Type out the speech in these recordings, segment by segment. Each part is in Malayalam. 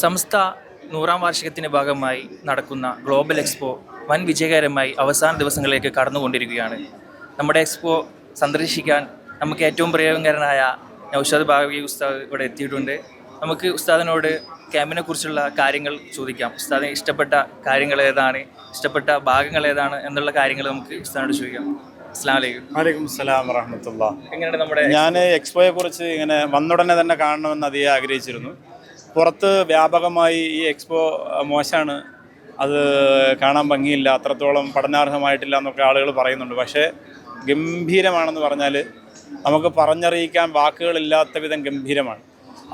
സംസ്ഥ 100-ാം വാർഷികത്തിൻ്റെ ഭാഗമായി നടക്കുന്ന ഗ്ലോബൽ എക്സ്പോ വൻ വിജയകരമായി അവസാന ദിവസങ്ങളിലേക്ക് കടന്നുകൊണ്ടിരിക്കുകയാണ്. നമ്മുടെ എക്സ്പോ സന്ദർശിക്കാൻ നമുക്ക് ഏറ്റവും പ്രിയങ്കരനായ നൗഷാദ് ബാഗവി ഉസ്താദ് ഇവിടെ എത്തിയിട്ടുണ്ട്. നമുക്ക് ഉസ്താദിനോട് ക്യാമ്പിനെ കുറിച്ചുള്ള കാര്യങ്ങൾ ചോദിക്കാം. ഉസ്താദിന് ഇഷ്ടപ്പെട്ട കാര്യങ്ങൾ ഏതാണ്, ഇഷ്ടപ്പെട്ട ഭാഗങ്ങൾ ഏതാണ് എന്നുള്ള കാര്യങ്ങൾ നമുക്ക് ഉസ്താദിനോട് ചോദിക്കാം. അസ്സലാമു അലൈക്കും. വലൈക്കും സലാം വറഹ്മത്തുള്ളാഹി. എങ്ങനെയാണ് നമ്മുടെ ഞാൻ എക്സ്പോയെ കുറിച്ച് ഇങ്ങനെ വന്നുടനെ തന്നെ കാണണമെന്ന് അധികം ആഗ്രഹിച്ചിരുന്നു. പുറത്ത് വ്യാപകമായി ഈ എക്സ്പോ മോശമാണ്, അത് കാണാൻ ഭംഗിയില്ല, അത്രത്തോളം പഠനാർഹമായിട്ടില്ല എന്നൊക്കെ ആളുകൾ പറയുന്നുണ്ട്. പക്ഷേ ഗംഭീരമാണെന്ന് പറഞ്ഞാൽ നമുക്ക് പറഞ്ഞറിയിക്കാൻ വാക്കുകളില്ലാത്ത വിധം ഗംഭീരമാണ്.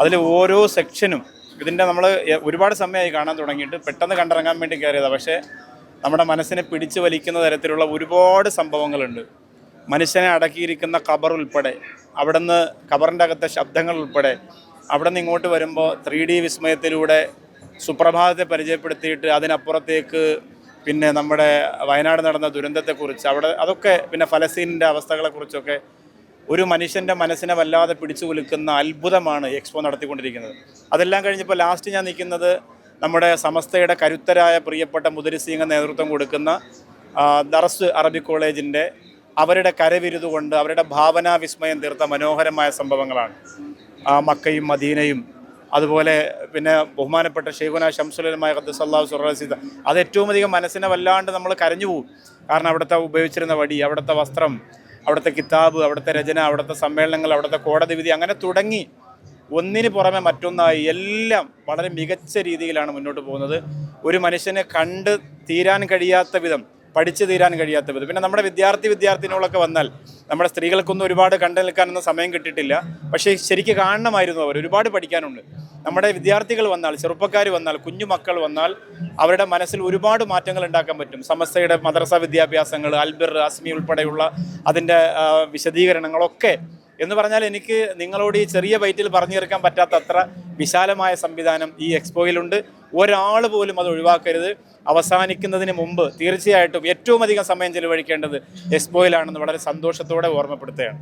അതിൽ ഓരോ സെക്ഷനും ഇതിൻ്റെ നമ്മൾ ഒരുപാട് സമയമായി കാണാൻ തുടങ്ങിയിട്ട് പെട്ടെന്ന് കണ്ടിറങ്ങാൻ വേണ്ടി കയറിയതാണ്. പക്ഷേ നമ്മുടെ മനസ്സിനെ പിടിച്ചു വലിക്കുന്ന തരത്തിലുള്ള ഒരുപാട് സംഭവങ്ങളുണ്ട്. മനുഷ്യനെ അടക്കിയിരിക്കുന്ന ഖബർ ഉൾപ്പെടെ, അവിടെ നിന്ന് ഖബറിൻ്റെ അകത്തെ ശബ്ദങ്ങൾ ഉൾപ്പെടെ, അവിടെ നിന്ന് ഇങ്ങോട്ട് വരുമ്പോൾ 3D വിസ്മയത്തിലൂടെ സുപ്രഭാതത്തെ പരിചയപ്പെടുത്തിയിട്ട് അതിനപ്പുറത്തേക്ക് പിന്നെ നമ്മുടെ വയനാട് നടന്ന ദുരന്തത്തെക്കുറിച്ച് അതൊക്കെ, പിന്നെ ഫലസ്തീനിൻ്റെ അവസ്ഥകളെക്കുറിച്ചൊക്കെ ഒരു മനുഷ്യൻ്റെ മനസ്സിനെ വല്ലാതെ പിടിച്ചു കുലുക്കുന്ന അത്ഭുതമാണ് എക്സ്പോ നടത്തിക്കൊണ്ടിരിക്കുന്നത്. അതെല്ലാം കഴിഞ്ഞപ്പോൾ ലാസ്റ്റ് ഞാൻ നിൽക്കുന്നത് നമ്മുടെ സമസ്തയുടെ കരുത്തരായ പ്രിയപ്പെട്ട മുദരിസീങ്ങൾ നേതൃത്വം കൊടുക്കുന്ന ദറസ് അറബിക് കോളേജിൻ്റെ അവരുടെ കരവിരുതുകൊണ്ട് അവരുടെ ഭാവനാ വിസ്മയം തീർത്ത മനോഹരമായ സംഭവങ്ങളാണ്. മക്കയും മദീനയും, അതുപോലെ പിന്നെ ബഹുമാനപ്പെട്ട ഷെയ്ഖുന ശംസുലമായ ഖദ്ദസല്ലാഹു സുറഹസിദ, അത് ഏറ്റവും അധികം മനസ്സിനെ വല്ലാണ്ട് നമ്മൾ കരഞ്ഞു പോകും. കാരണം അവിടുത്തെ ഉപയോഗിച്ചിരുന്ന വടി, അവിടുത്തെ വസ്ത്രം, അവിടുത്തെ കിതാബ്, അവിടുത്തെ രചന, അവിടുത്തെ സമ്മേളനങ്ങൾ, അവിടുത്തെ കോടതി വിധി, അങ്ങനെ തുടങ്ങി ഒന്നിന് പുറമെ മറ്റൊന്നായി എല്ലാം വളരെ മികച്ച രീതിയിലാണ് മുന്നോട്ട് പോകുന്നത്. ഒരു മനുഷ്യനെ കണ്ട് തീരാൻ കഴിയാത്ത വിധം, പഠിച്ചു തീരാൻ കഴിയാത്ത വിധം. പിന്നെ നമ്മുടെ വിദ്യാർത്ഥിനികളൊക്കെ വന്നാൽ, നമ്മുടെ സ്ത്രീകൾക്കൊന്നും ഒരുപാട് കണ്ടു നിൽക്കാനൊന്നും സമയം കിട്ടിയിട്ടില്ല. പക്ഷേ ശരിക്കും കാണണമായിരുന്നു, ഒരുപാട് പഠിക്കാനുണ്ട്. നമ്മുടെ വിദ്യാർത്ഥികൾ വന്നാൽ, ചെറുപ്പക്കാർ വന്നാൽ, കുഞ്ഞു മക്കൾ വന്നാൽ അവരുടെ മനസ്സിൽ ഒരുപാട് മാറ്റങ്ങൾ ഉണ്ടാക്കാൻ പറ്റും. സമസ്തയുടെ മദ്രസ വിദ്യാഭ്യാസങ്ങൾ, അൽബിർ, അസ്മി ഉൾപ്പെടെയുള്ള അതിൻ്റെ വിശദീകരണങ്ങളൊക്കെ എന്ന് പറഞ്ഞാൽ എനിക്ക് നിങ്ങളോട് ഈ ചെറിയ ബൈറ്റിൽ പറഞ്ഞു തീർക്കാൻ പറ്റാത്ത അത്ര വിശാലമായ സംവിധാനം ഈ എക്സ്പോയിലുണ്ട്. ഒരാൾ പോലും അത് ഒഴിവാക്കരുത്. അവസാനിക്കുന്നതിന് മുമ്പ് തീർച്ചയായിട്ടും ഏറ്റവും അധികം സമയം ചെലവഴിക്കേണ്ടത് എക്സ്പോയിലാണെന്ന് വളരെ സന്തോഷത്തോടെ ഓർമ്മപ്പെടുത്തുകയാണ്.